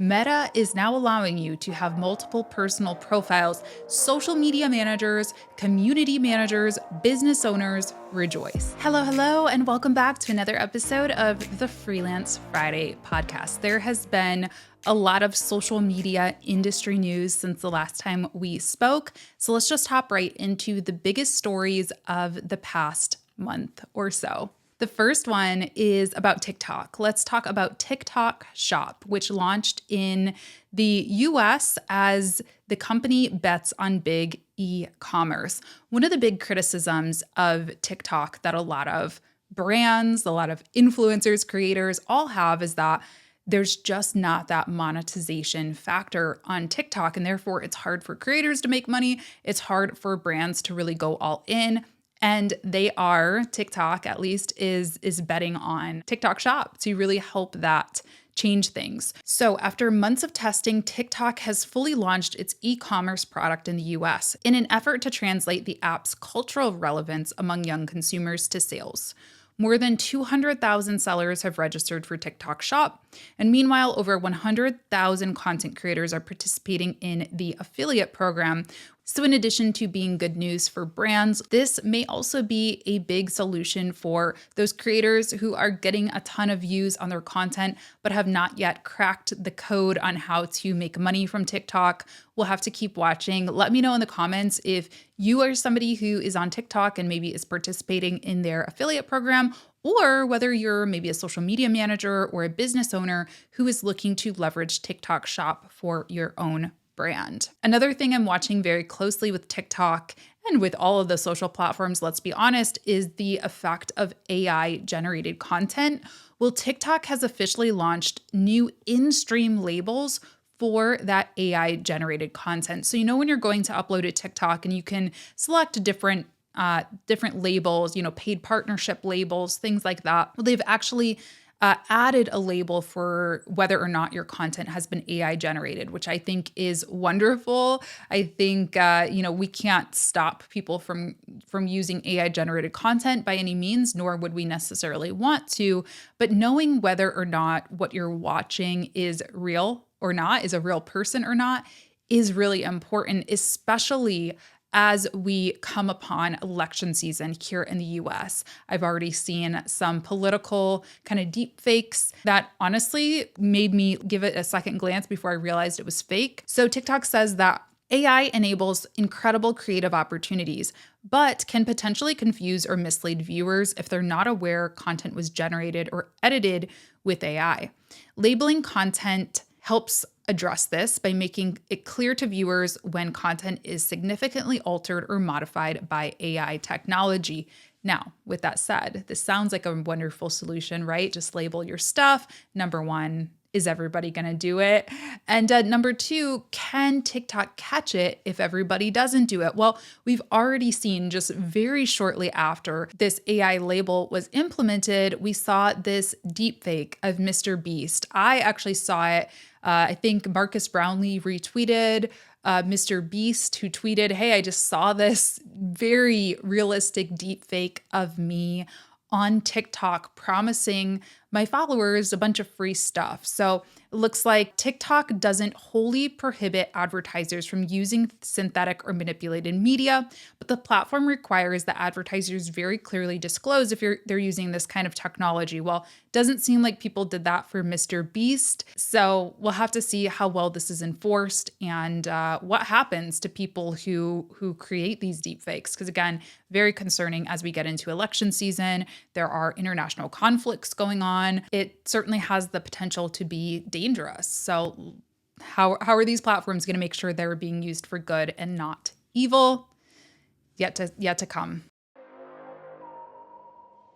Meta is now allowing you to have multiple personal profiles. Social media managers, community managers, business owners, rejoice. Hello, and welcome back to another episode of the Freelance Friday podcast. There has been a lot of social media industry news since the last time we spoke. So let's just hop right into the biggest stories of the past month or so. The first one is about TikTok. Let's talk about TikTok Shop, which launched in the US as the company bets on big e-commerce. One of the big criticisms of TikTok that a lot of brands, a lot of influencers, creators all have is that there's just not that monetization factor on TikTok, and therefore it's hard for creators to make money. It's hard for brands to really go all in. And TikTok at least, is betting on TikTok Shop to really help that change things. So after months of testing, TikTok has fully launched its e-commerce product in the US in an effort to translate the app's cultural relevance among young consumers to sales. More than 200,000 sellers have registered for TikTok Shop, and meanwhile, over 100,000 content creators are participating in the affiliate program. So in addition to being good news for brands, this may also be a big solution for those creators who are getting a ton of views on their content, but have not yet cracked the code on how to make money from TikTok. We'll have to keep watching. Let me know in the comments if you are somebody who is on TikTok and maybe is participating in their affiliate program, or whether you're maybe a social media manager or a business owner who is looking to leverage TikTok Shop for your own brand. Another thing I'm watching very closely with TikTok and with all of the social platforms, let's be honest, is the effect of AI generated content. Well, TikTok has officially launched new in-stream labels for that AI generated content. So, when you're going to upload a TikTok and you can select different labels, paid partnership labels, things like that. Well, they've actually added a label for whether or not your content has been AI generated, which I think is wonderful. I think we can't stop people from using AI generated content by any means, nor would we necessarily want to. But knowing whether or not what you're watching is real or not, is a real person or not, is really important, especially as we come upon election season here in the US. I've already seen some political kind of deep fakes that honestly made me give it a second glance before I realized it was fake. So TikTok says that AI enables incredible creative opportunities, but can potentially confuse or mislead viewers if they're not aware content was generated or edited with AI. Labeling content helps address this by making it clear to viewers when content is significantly altered or modified by AI technology. Now, with that said, this sounds like a wonderful solution, right? Just label your stuff. Number one, is everybody going to do it? And number two, can TikTok catch it if everybody doesn't do it? Well, we've already seen just very shortly after this AI label was implemented, we saw this deepfake of Mr. Beast. I actually saw it. I think Marcus Brownlee retweeted Mr. Beast, who tweeted, "Hey, I just saw this very realistic deepfake of me on TikTok promising my followers a bunch of free stuff." So it looks like TikTok doesn't wholly prohibit advertisers from using synthetic or manipulated media, but the platform requires that advertisers very clearly disclose if they're using this kind of technology. Well, it doesn't seem like people did that for Mr. Beast. So we'll have to see how well this is enforced and what happens to people who create these deepfakes. Because again, very concerning as we get into election season. There are international conflicts going on. It certainly has the potential to be dangerous. So how are these platforms going to make sure they're being used for good and not evil? Yet to come.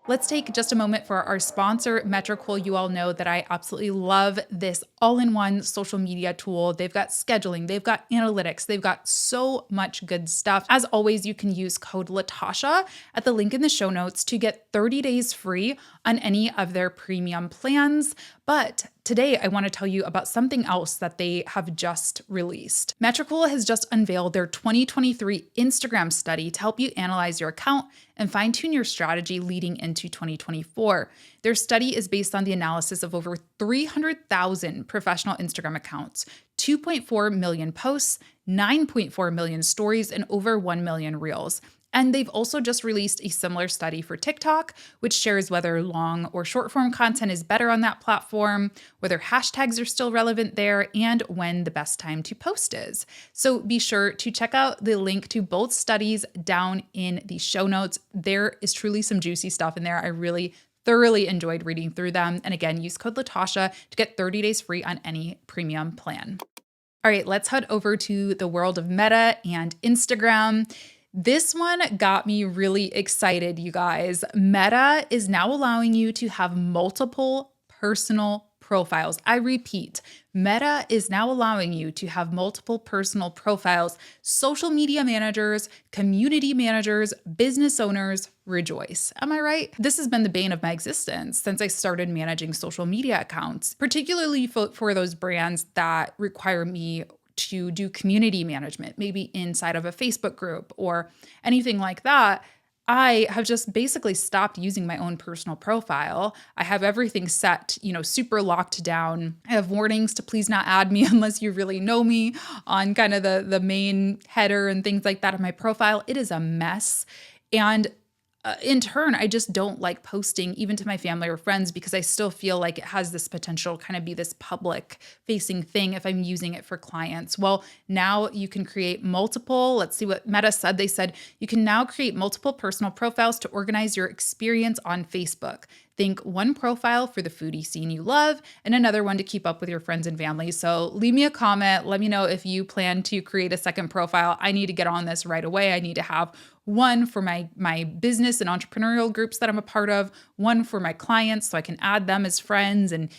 Let's take just a moment for our sponsor, Metricool. You all know that I absolutely love this all-in-one social media tool. They've got scheduling, they've got analytics, they've got so much good stuff. As always, you can use code Latasha at the link in the show notes to get 30 days free on any of their premium plans. But today, I want to tell you about something else that they have just released. Metricool has just unveiled their 2023 Instagram study to help you analyze your account and fine-tune your strategy leading into 2024. Their study is based on the analysis of over 300,000 professional Instagram accounts, 2.4 million posts, 9.4 million stories, and over 1 million reels. And they've also just released a similar study for TikTok, which shares whether long or short form content is better on that platform, whether hashtags are still relevant there, and when the best time to post is. So be sure to check out the link to both studies down in the show notes. There is truly some juicy stuff in there. I really thoroughly enjoyed reading through them. And again, use code Latasha to get 30 days free on any premium plan. All right, let's head over to the world of Meta and Instagram. This one got me really excited, you guys. Meta is now allowing you to have multiple personal profiles. I repeat, Meta is now allowing you to have multiple personal profiles. Social media managers, community managers, business owners, rejoice. Am I right? This has been the bane of my existence since I started managing social media accounts, particularly for those brands that require me to do community management, maybe inside of a Facebook group or anything like that. I have just basically stopped using my own personal profile. I have everything set, super locked down. I have warnings to please not add me unless you really know me on kind of the main header and things like that of my profile. It is a mess. And in turn, I just don't like posting even to my family or friends because I still feel like it has this potential kind of be this public facing thing if I'm using it for clients. Well, now you can create multiple, let's see what Meta said. They said you can now create multiple personal profiles to organize your experience on Facebook. Think one profile for the foodie scene you love and another one to keep up with your friends and family. So leave me a comment. Let me know if you plan to create a second profile. I need to get on this right away. I need to have one for my business and entrepreneurial groups that I'm a part of, one for my clients so I can add them as friends and,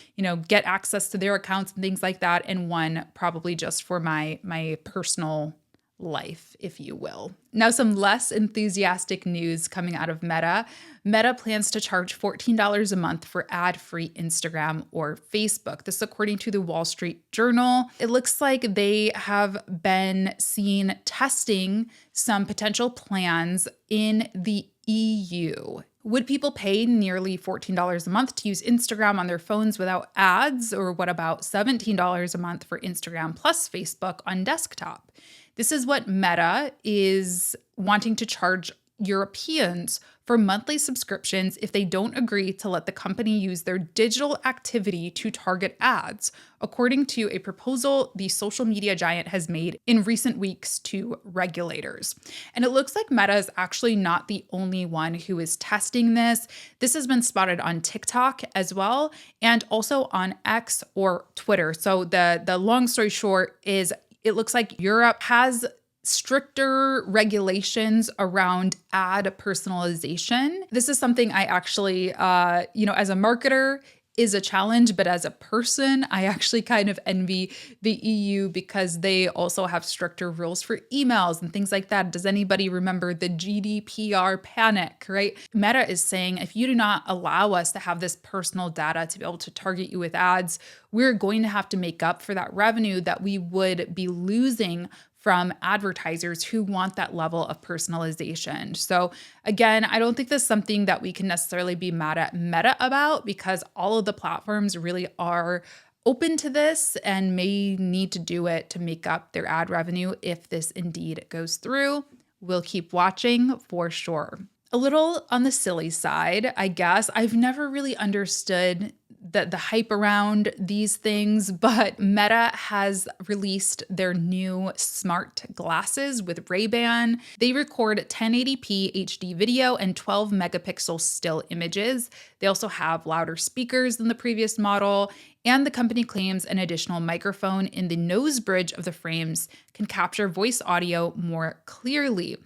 get access to their accounts and things like that, and one probably just for my personal life, if you will. Now, some less enthusiastic news coming out of Meta. Meta plans to charge $14 a month for ad-free Instagram or Facebook. This according to the Wall Street Journal. It looks like they have been seen testing some potential plans in the EU. Would people pay nearly $14 a month to use Instagram on their phones without ads? Or what about $17 a month for Instagram plus Facebook on desktop? This is what Meta is wanting to charge Europeans for monthly subscriptions if they don't agree to let the company use their digital activity to target ads, according to a proposal the social media giant has made in recent weeks to regulators. And it looks like Meta is actually not the only one who is testing this. This has been spotted on TikTok as well, and also on X or Twitter. So the long story short is it looks like Europe has stricter regulations around ad personalization. This is something I actually, as a marketer, is a challenge, but as a person, I actually kind of envy the EU because they also have stricter rules for emails and things like that. Does anybody remember the GDPR panic, right? Meta is saying, if you do not allow us to have this personal data to be able to target you with ads, we're going to have to make up for that revenue that we would be losing from advertisers who want that level of personalization. So again, I don't think this is something that we can necessarily be mad at Meta about because all of the platforms really are open to this and may need to do it to make up their ad revenue if this indeed goes through. We'll keep watching for sure. A little on the silly side, I guess. I've never really understood the hype around these things, but Meta has released their new smart glasses with Ray-Ban. They record 1080p HD video and 12 megapixel still images. They also have louder speakers than the previous model, and the company claims an additional microphone in the nose bridge of the frames can capture voice audio more clearly.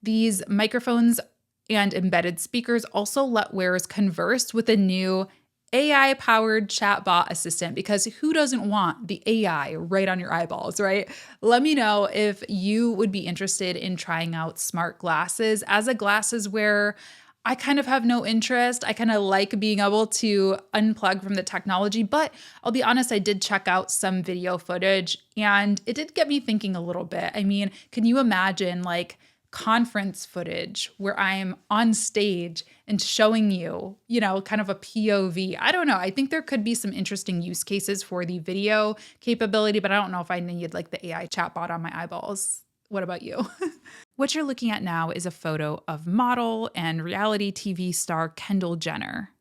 These microphones and embedded speakers also let wearers converse with a new AI-powered chatbot assistant, because who doesn't want the AI right on your eyeballs, right? Let me know if you would be interested in trying out smart glasses. As a glasses wearer, I kind of have no interest. I kind of like being able to unplug from the technology, but I'll be honest, I did check out some video footage and it did get me thinking a little bit. I mean, can you imagine like conference footage where I'm on stage and showing you, kind of a POV. I don't know. I think there could be some interesting use cases for the video capability, but I don't know if I need like the AI chatbot on my eyeballs. What about you? What you're looking at now is a photo of model and reality TV star Kendall Jenner.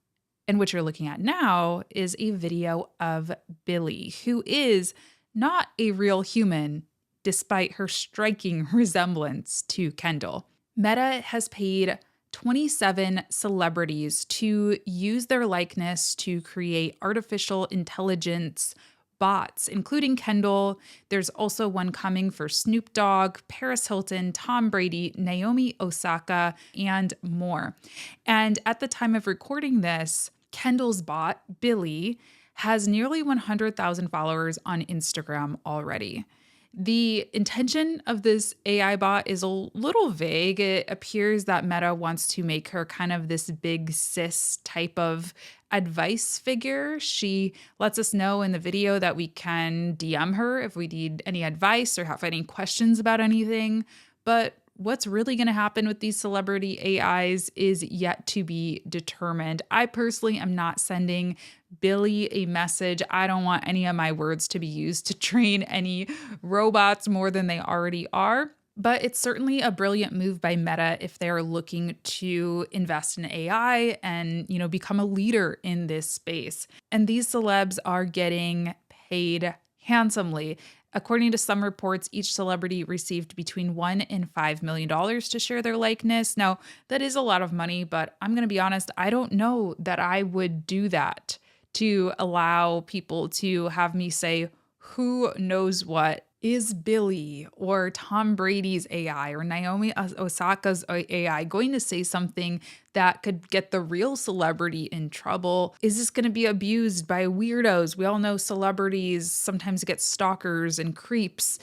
And what you're looking at now is a video of Billy, who is not a real human, despite her striking resemblance to Kendall. Meta has paid 27 celebrities to use their likeness to create artificial intelligence bots, including Kendall. There's also one coming for Snoop Dogg, Paris Hilton, Tom Brady, Naomi Osaka, and more. And at the time of recording this, Kendall's bot, Billy, has nearly 100,000 followers on Instagram already. The intention of this AI bot is a little vague. It appears that Meta wants to make her kind of this big sis type of advice figure. She lets us know in the video that we can DM her if we need any advice or have any questions about anything. But what's really going to happen with these celebrity AIs is yet to be determined. I personally am not sending Billy a message. I don't want any of my words to be used to train any robots more than they already are. But it's certainly a brilliant move by Meta if they're looking to invest in AI and, become a leader in this space. And these celebs are getting paid handsomely. According to some reports, each celebrity received between $1 and $5 million to share their likeness. Now, that is a lot of money, but I'm going to be honest, I don't know that I would do that to allow people to have me say, who knows what is Billy or Tom Brady's AI or Naomi Osaka's AI going to say something that could get the real celebrity in trouble? Is this going to be abused by weirdos? We all know celebrities sometimes get stalkers and creeps.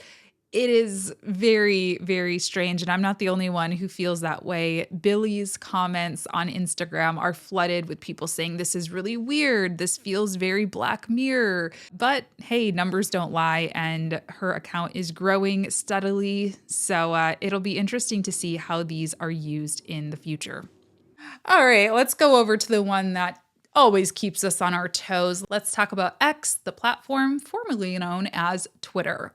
It is very, very strange, and I'm not the only one who feels that way. Billy's comments on Instagram are flooded with people saying this is really weird. This feels very Black Mirror. But hey, numbers don't lie, and her account is growing steadily. So it'll be interesting to see how these are used in the future. All right, let's go over to the one that always keeps us on our toes. Let's talk about X, the platform formerly known as Twitter.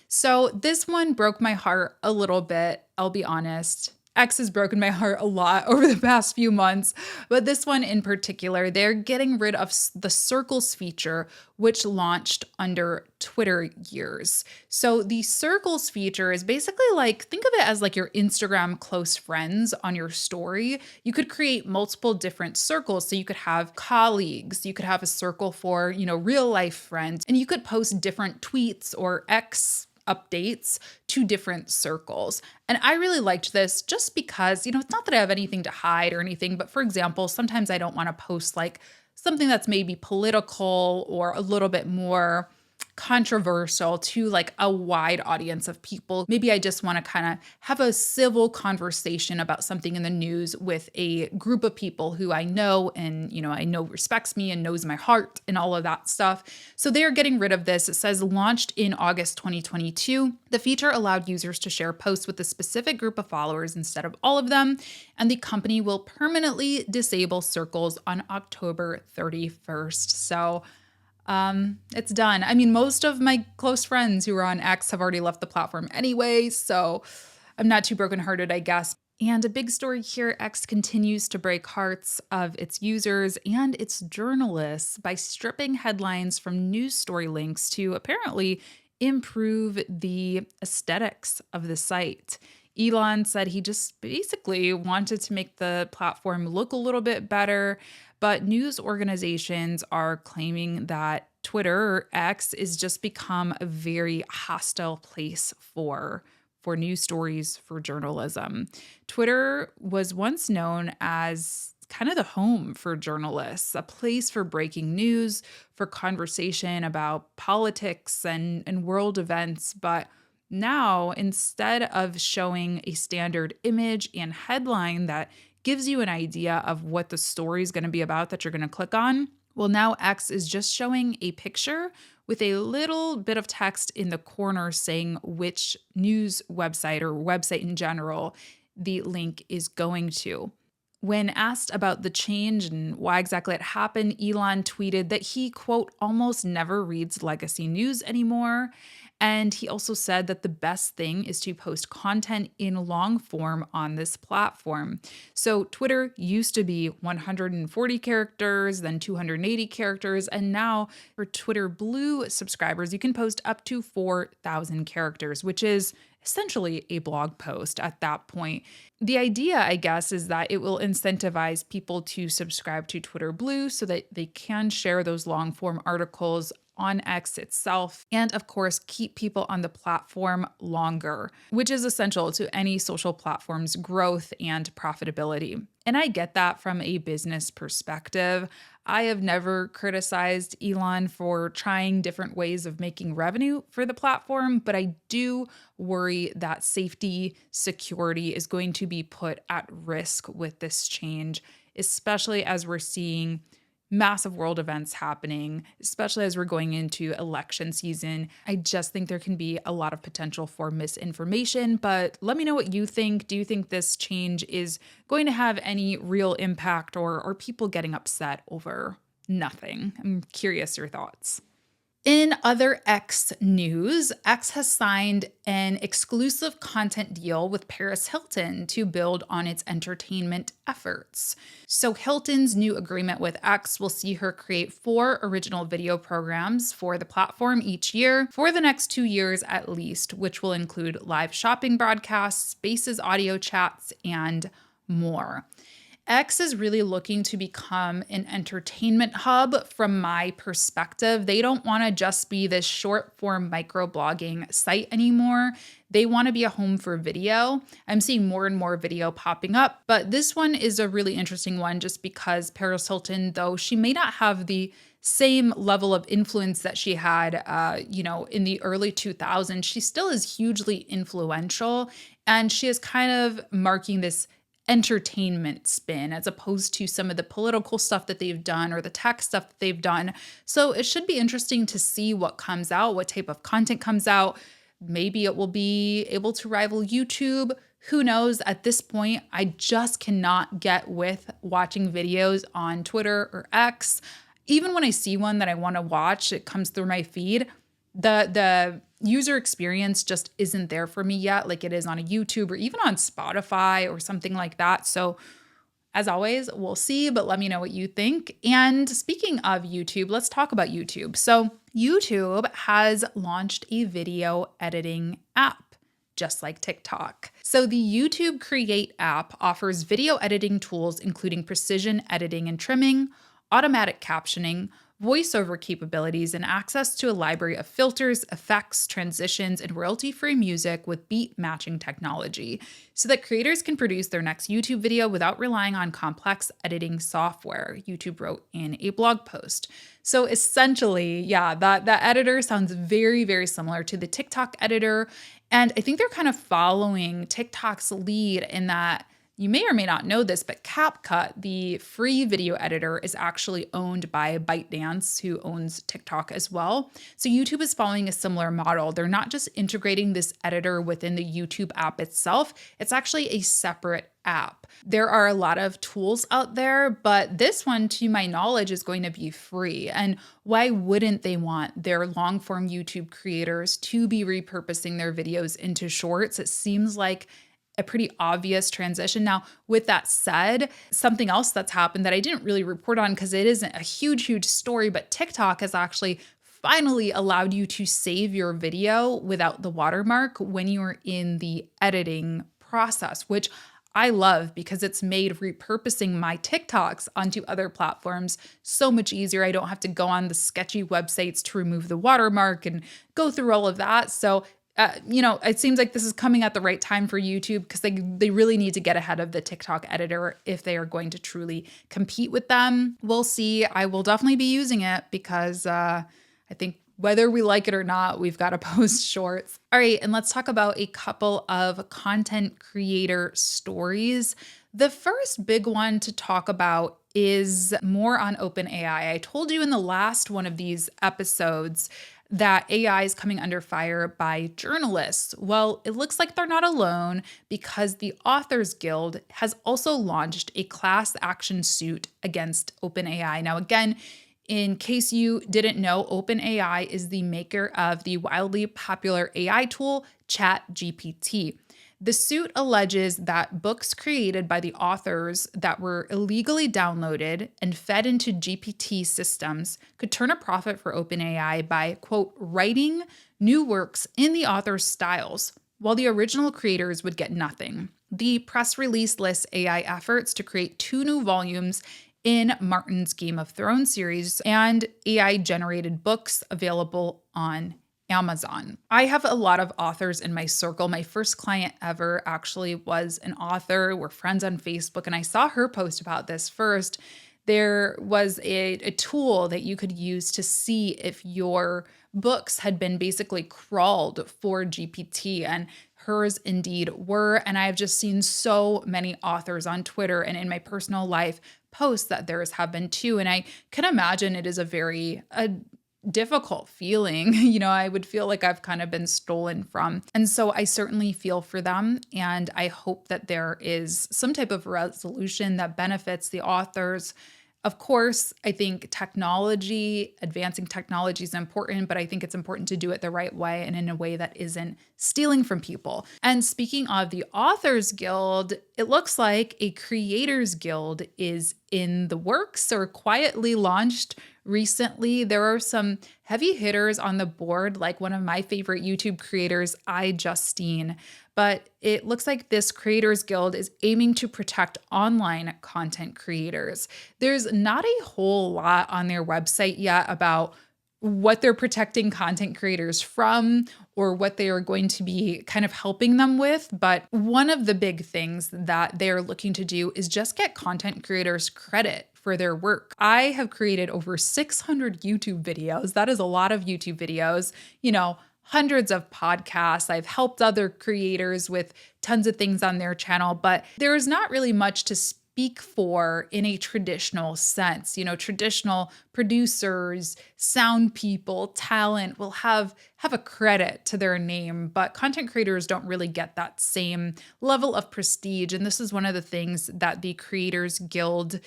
So this one broke my heart a little bit, I'll be honest. X has broken my heart a lot over the past few months, but this one in particular, they're getting rid of the Circles feature, which launched under Twitter years. So the Circles feature is basically think of it as like your Instagram close friends on your story. You could create multiple different circles. So you could have colleagues, you could have a circle for, real life friends, and you could post different tweets or X updates to different circles. And I really liked this just because, it's not that I have anything to hide or anything, but for example, sometimes I don't want to post something that's maybe political or a little bit more controversial to a wide audience of people. Maybe I just want to kind of have a civil conversation about something in the news with a group of people who I know and, I know respects me and knows my heart and all of that stuff. So they are getting rid of this. It says launched in August 2022. The feature allowed users to share posts with a specific group of followers instead of all of them. And the company will permanently disable Circles on October 31st. So it's done. I mean, most of my close friends who are on X have already left the platform anyway, so I'm not too brokenhearted, I guess. And a big story here, X continues to break hearts of its users and its journalists by stripping headlines from news story links to apparently improve the aesthetics of the site. Elon said he just basically wanted to make the platform look a little bit better, but news organizations are claiming that Twitter or X is just become a very hostile place for news stories, for journalism. Twitter was once known as kind of the home for journalists, a place for breaking news, for conversation about politics and world events, but now, instead of showing a standard image and headline that gives you an idea of what the story is going to be about that you're going to click on, well, now X is just showing a picture with a little bit of text in the corner saying which news website or website in general the link is going to. When asked about the change and why exactly it happened, Elon tweeted that he, quote, almost never reads legacy news anymore. And he also said that the best thing is to post content in long form on this platform. So Twitter used to be 140 characters, then 280 characters, and now for Twitter Blue subscribers, you can post up to 4,000 characters, which is essentially a blog post at that point. The idea, I guess, is that it will incentivize people to subscribe to Twitter Blue so that they can share those long form articles on X itself, and of course, keep people on the platform longer, which is essential to any social platform's growth and profitability. And I get that from a business perspective. I have never criticized Elon for trying different ways of making revenue for the platform, but I do worry that safety, security is going to be put at risk with this change, especially as we're seeing massive world events happening, especially as we're going into election season. I just think there can be a lot of potential for misinformation, but let me know what you think. Do you think this change is going to have any real impact, or are people getting upset over nothing? I'm curious your thoughts. In other X news, X has signed an exclusive content deal with Paris Hilton to build on its entertainment efforts. So Hilton's new agreement with X will see her create 4 original video programs for the platform each year for the next 2 years at least, which will include live shopping broadcasts, Spaces audio chats, and more. X is really looking to become an entertainment hub from my perspective. They don't want to just be this short form microblogging site anymore. They want to be a home for video. I'm seeing more and more video popping up, but this one is a really interesting one just because Paris Hilton, though she may not have the same level of influence that she had, in the early 2000s, she still is hugely influential, and she is kind of marking this entertainment spin as opposed to some of the political stuff that they've done or the tech stuff that they've done. So it should be interesting to see what comes out, what type of content comes out. Maybe it will be able to rival YouTube. Who knows? At this point, I just cannot get with watching videos on Twitter or X. Even when I see one that I want to watch, it comes through my feed. The user experience just isn't there for me yet, like it is on a YouTube or even on Spotify or something like that. So as always, we'll see, but let me know what you think. And speaking of YouTube, let's talk about YouTube. So YouTube has launched a video editing app, just like TikTok. So the YouTube Create app offers video editing tools, including precision editing and trimming, automatic captioning, voiceover capabilities, and access to a library of filters, effects, transitions, and royalty-free music with beat matching technology so that creators can produce their next YouTube video without relying on complex editing software, YouTube wrote in a blog post. So essentially, that editor sounds very, very similar to the TikTok editor. And I think they're kind of following TikTok's lead in that you may or may not know this, but CapCut, the free video editor, is actually owned by ByteDance, who owns TikTok as well. So YouTube is following a similar model. They're not just integrating this editor within the YouTube app itself. It's actually a separate app. There are a lot of tools out there, but this one, to my knowledge, is going to be free. And why wouldn't they want their long form YouTube creators to be repurposing their videos into shorts? It seems like a pretty obvious transition. Now, with that said, something else that's happened that I didn't really report on because it isn't a huge story, but TikTok has actually finally allowed you to save your video without the watermark when you're in the editing process, which I love because it's made repurposing my TikToks onto other platforms so much easier. I don't have to go on the sketchy websites to remove the watermark and go through all of that. So it seems like this is coming at the right time for YouTube because they really need to get ahead of the TikTok editor if they are going to truly compete with them. We'll see. I will definitely be using it because I think whether we like it or not, we've got to post shorts. All right, and let's talk about a couple of content creator stories. The first big one to talk about is more on OpenAI. I told you in the last one of these episodes that AI is coming under fire by journalists. Well, it looks like they're not alone because the Authors Guild has also launched a class action suit against OpenAI. Now, again, in case you didn't know, OpenAI is the maker of the wildly popular AI tool ChatGPT. The suit alleges that books created by the authors that were illegally downloaded and fed into GPT systems could turn a profit for OpenAI by, quote, writing new works in the author's styles, while the original creators would get nothing. The press release lists AI efforts to create 2 new volumes in Martin's Game of Thrones series and AI-generated books available on Amazon. I have a lot of authors in my circle. My first client ever actually was an author. We're friends on Facebook, and I saw her post about this first. There was a tool that you could use to see if your books had been basically crawled for GPT, and hers indeed were. And I have just seen so many authors on Twitter and in my personal life post that theirs have been too. And I can imagine it is a very difficult feeling. I would feel like I've kind of been stolen from. And so I certainly feel for them. And I hope that there is some type of resolution that benefits the authors. Of course, I think advancing technology is important, but I think it's important to do it the right way and in a way that isn't stealing from people. And speaking of the Authors Guild, it looks like a Creators Guild is in the works or quietly launched recently. There are some heavy hitters on the board, like one of my favorite YouTube creators, iJustine. But it looks like this Creators Guild is aiming to protect online content creators. There's not a whole lot on their website yet about what they're protecting content creators from or what they are going to be kind of helping them with. But one of the big things that they're looking to do is just get content creators credit for their work. I have created over 600 YouTube videos. That is a lot of YouTube videos, hundreds of podcasts. I've helped other creators with tons of things on their channel, but there is not really much to speak for in a traditional sense. Traditional producers, sound people, talent will have a credit to their name, but content creators don't really get that same level of prestige. And this is one of the things that the Content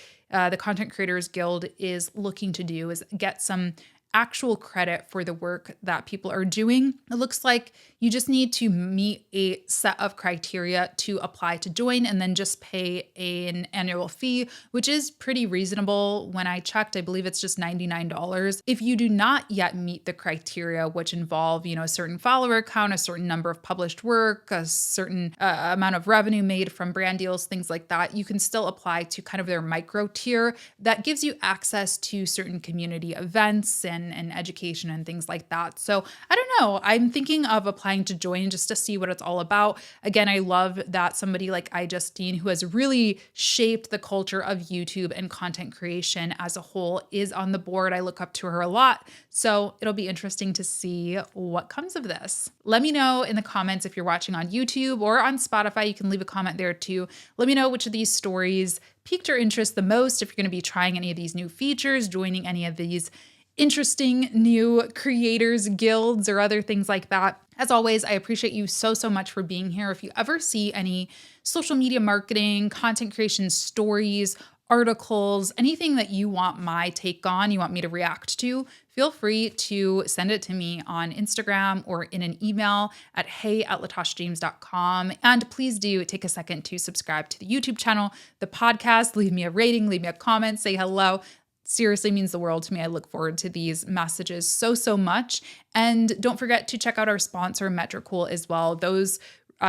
Creators Guild is looking to do, is get some actual credit for the work that people are doing. It looks like you just need to meet a set of criteria to apply to join and then just pay an annual fee, which is pretty reasonable. When I checked, I believe it's just $99. If you do not yet meet the criteria, which involve, a certain follower count, a certain number of published work, a certain amount of revenue made from brand deals, things like that, you can still apply to kind of their micro tier that gives you access to certain community events and education and things like that. So I don't know. I'm thinking of applying to join just to see what it's all about. Again, I love that somebody like iJustine, who has really shaped the culture of YouTube and content creation as a whole, is on the board. I look up to her a lot. So it'll be interesting to see what comes of this. Let me know in the comments if you're watching on YouTube or on Spotify. You can leave a comment there too. Let me know which of these stories piqued your interest the most, if you're going to be trying any of these new features, joining any of these interesting new creators guilds or other things like that. As always, I appreciate you so much for being here. If you ever see any social media marketing, content creation stories, articles, anything that you want my take on, you want me to react to, feel free to send it to me on Instagram or in an email at hey@latashajames.com. And please do take a second to subscribe to the YouTube channel, the podcast, leave me a rating, leave me a comment, say hello. Seriously means the world to me. I look forward to these messages so much. And don't forget to check out our sponsor, Metricool, as well. Those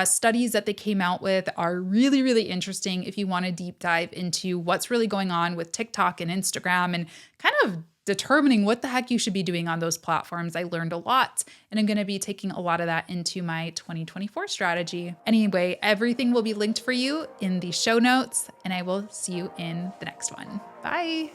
studies that they came out with are really interesting if you want to deep dive into what's really going on with TikTok and Instagram and kind of determining what the heck you should be doing on those platforms. I learned a lot, and I'm going to be taking a lot of that into my 2024 strategy. Anyway, everything will be linked for you in the show notes, and I will see you in the next one. Bye.